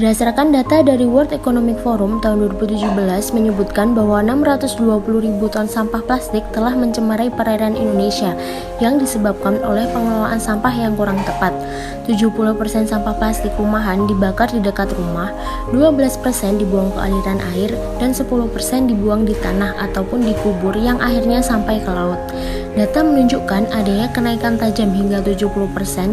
Berdasarkan data dari World Economic Forum tahun 2017 menyebutkan bahwa 620.000 ton sampah plastik telah mencemari perairan Indonesia yang disebabkan oleh pengelolaan sampah yang kurang tepat. 70% sampah plastik rumahan dibakar di dekat rumah, 12% dibuang ke aliran air, dan 10% dibuang di tanah ataupun dikubur yang akhirnya sampai ke laut. Data menunjukkan adanya kenaikan tajam hingga 70%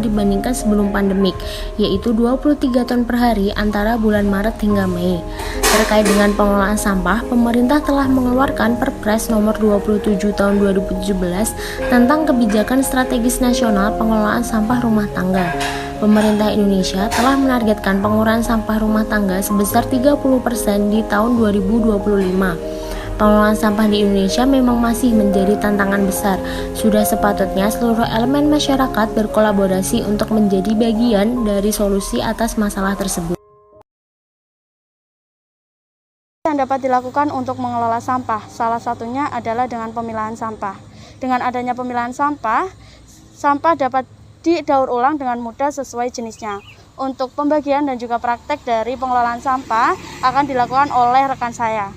dibandingkan sebelum pandemik, yaitu 23 ton per hari antara bulan Maret hingga Mei. Terkait dengan pengelolaan sampah, pemerintah telah mengeluarkan Perpres nomor 27 tahun 2017 tentang kebijakan strategis nasional pengelolaan sampah rumah tangga. Pemerintah Indonesia telah menargetkan pengurangan sampah rumah tangga sebesar 30% di tahun 2025. Pengelolaan sampah di Indonesia memang masih menjadi tantangan besar. Sudah sepatutnya seluruh elemen masyarakat berkolaborasi untuk menjadi bagian dari solusi atas masalah tersebut. Yang dapat dilakukan untuk mengelola sampah, salah satunya adalah dengan pemilahan sampah. Dengan adanya pemilahan sampah, sampah dapat didaur ulang dengan mudah sesuai jenisnya. Untuk pembagian dan juga praktek dari pengelolaan sampah akan dilakukan oleh rekan saya.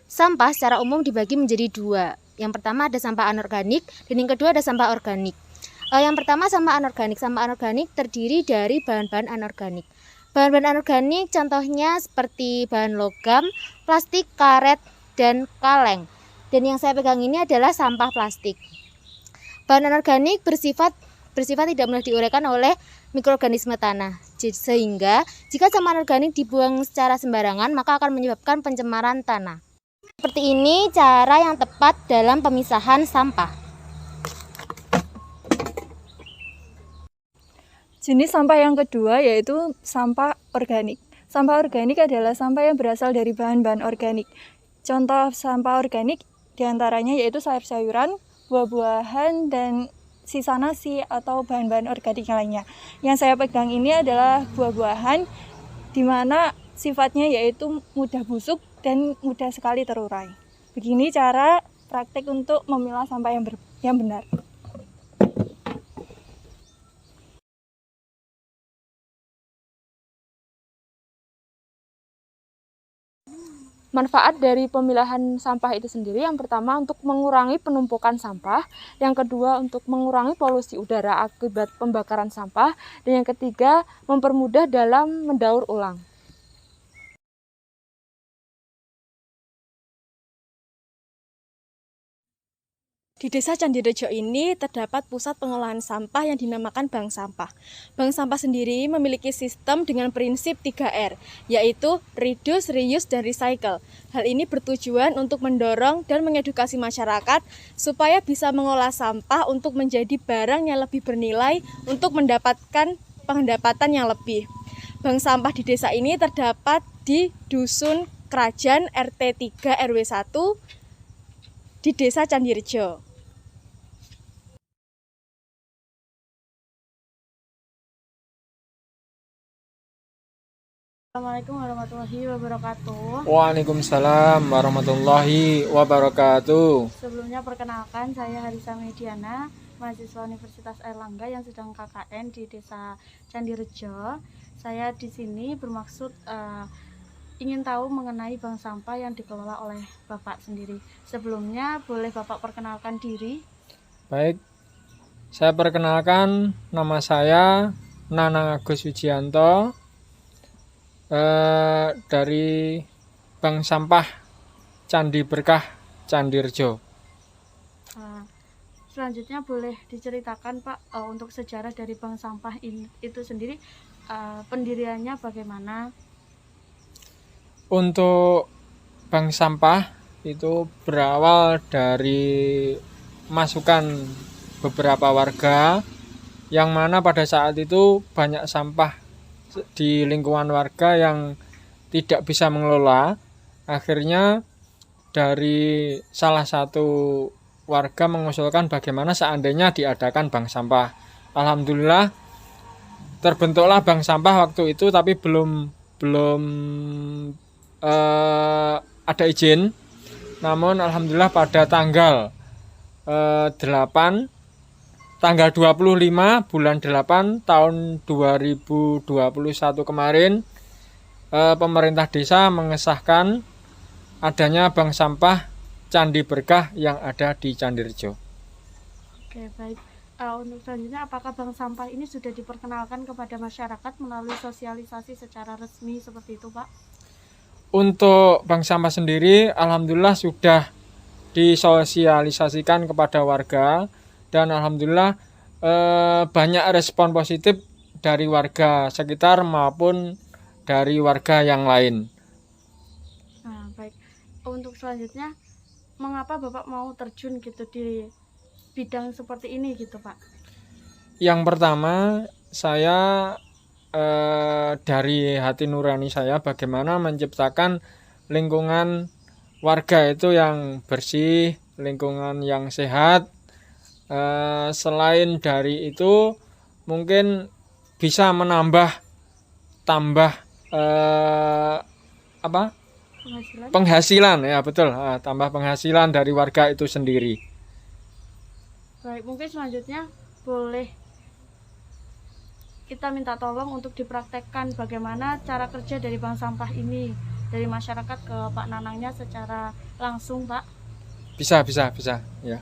Sampah secara umum dibagi menjadi dua. Yang pertama ada sampah anorganik dan yang kedua ada sampah organik. Yang pertama sampah anorganik. Sampah anorganik terdiri dari bahan-bahan anorganik. Bahan-bahan anorganik contohnya seperti bahan logam, plastik, karet, dan kaleng. Dan yang saya pegang ini adalah sampah plastik. Bahan anorganik bersifat tidak mudah diuraikan oleh mikroorganisme tanah. Sehingga jika sampah anorganik dibuang secara sembarangan maka akan menyebabkan pencemaran tanah. Seperti ini cara yang tepat dalam pemisahan sampah. Jenis sampah yang kedua yaitu sampah organik. Sampah organik adalah sampah yang berasal dari bahan-bahan organik. Contoh sampah organik diantaranya yaitu sayur-sayuran, buah-buahan, dan sisa nasi atau bahan-bahan organik lainnya. Yang saya pegang ini adalah buah-buahan di mana sifatnya yaitu mudah busuk dan mudah sekali terurai. Begini cara praktek untuk memilah sampah yang benar. Manfaat dari pemilahan sampah itu sendiri yang pertama untuk mengurangi penumpukan sampah, yang kedua untuk mengurangi polusi udara akibat pembakaran sampah, dan yang ketiga mempermudah dalam mendaur ulang. Di Desa Candirejo ini terdapat pusat pengolahan sampah yang dinamakan Bank Sampah. Bank Sampah sendiri memiliki sistem dengan prinsip 3R, yaitu Reduce, Reuse, dan Recycle. Hal ini bertujuan untuk mendorong dan mengedukasi masyarakat supaya bisa mengolah sampah untuk menjadi barang yang lebih bernilai untuk mendapatkan pendapatan yang lebih. Bank sampah di desa ini terdapat di Dusun Krajan RT 3 RW 1 di Desa Candirejo. Assalamualaikum warahmatullahi wabarakatuh. Waalaikumsalam warahmatullahi wabarakatuh. Sebelumnya perkenalkan, saya Harisa Mediana, mahasiswa Universitas Airlangga yang sedang KKN di Desa Candirejo. Saya di sini bermaksud ingin tahu mengenai bank sampah yang dikelola oleh Bapak sendiri. Sebelumnya boleh Bapak perkenalkan diri? Baik, saya perkenalkan, nama saya Nanang Agus Wijianto dari Bank Sampah Candi Berkah Candirejo. Selanjutnya boleh diceritakan Pak untuk sejarah dari bank sampah itu sendiri, pendiriannya bagaimana? Untuk bank sampah itu berawal dari masukan beberapa warga yang mana pada saat itu banyak sampah di lingkungan warga yang tidak bisa mengelola. Akhirnya dari salah satu warga mengusulkan bagaimana seandainya diadakan bank sampah. Alhamdulillah terbentuklah bank sampah waktu itu, tapi belum ada izin. Namun alhamdulillah pada tanggal 8 tanggal 25 bulan 8 tahun 2021 kemarin pemerintah desa mengesahkan adanya bank sampah Candi Berkah yang ada di Candirejo. Oke, baik. Untuk selanjutnya, apakah bank sampah ini sudah diperkenalkan kepada masyarakat melalui sosialisasi secara resmi seperti itu, Pak? Untuk bank sampah sendiri, alhamdulillah sudah disosialisasikan kepada warga dan alhamdulillah banyak respon positif dari warga sekitar maupun dari warga yang lain. Nah, baik. Untuk selanjutnya, mengapa Bapak mau terjun gitu di bidang seperti ini gitu, Pak? Yang pertama, saya dari hati nurani saya bagaimana menciptakan lingkungan warga itu yang bersih, lingkungan yang sehat. Selain dari itu, mungkin bisa tambah penghasilan ya, betul, tambah penghasilan dari warga itu sendiri. Baik, mungkin selanjutnya boleh kita minta tolong untuk dipraktekkan bagaimana cara kerja dari bank sampah ini dari masyarakat ke Pak Nanangnya secara langsung, Pak. Bisa ya.